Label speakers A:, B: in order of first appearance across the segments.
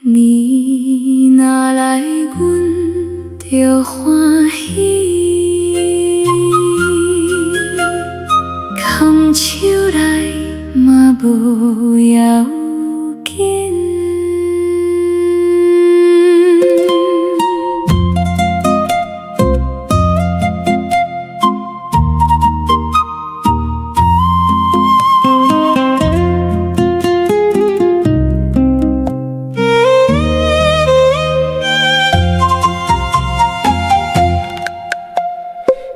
A: 你若来，阮就欢喜；空手来嘛无要紧。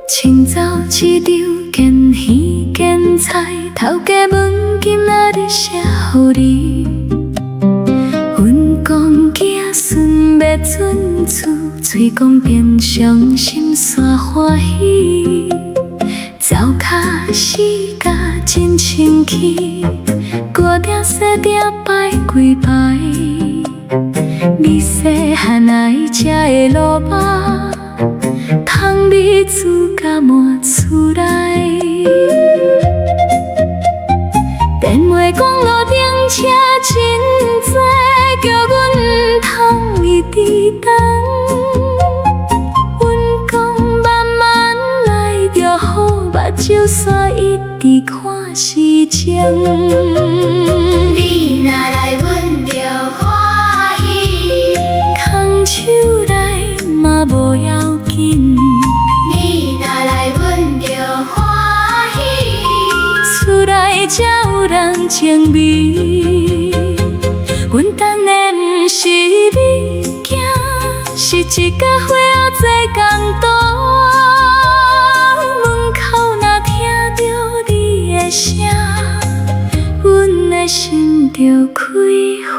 A: 清早市场见鱼见菜，头家问今仔日啥予你？阮讲子孙要准厝，嘴讲变伤心煞欢喜。走脚四甲真清气，歌鼎细鼎摆几排。你细汉爱食的萝卜，香味煮甲满厝内。电话讲路顶车真多，叫阮通一直等。阮讲慢慢来就好，目睭煞一直看时钟。
B: 你若来，阮就欢喜；
A: 空手来嘛无要紧。
B: 你若来，阮就欢喜。
A: 厝内才有人情味，阮等的不是物件，是一甲花后做工度。门口若听着你的声，阮的心就开花。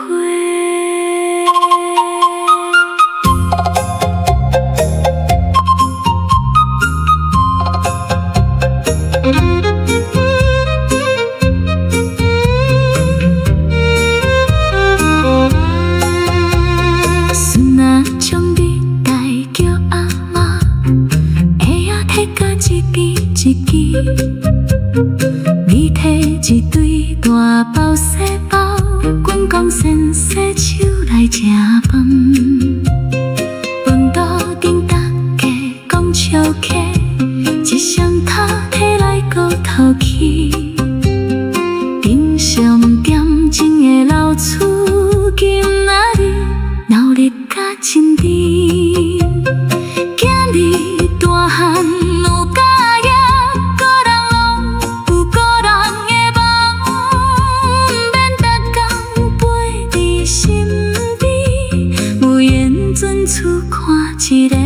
A: 孙仔将你带叫阿嬷，鞋仔摕甲一支一支。你摕一堆大包小包，阮讲先洗手来食饭。饭桌顶大家讲笑客，一双头摕来骨头去。顶上点钟的老厝，今仔日闹热甲真甜。今日大汉有家业，个人拢有个人的梦，免逐工陪伫身边，无缘准厝看一个。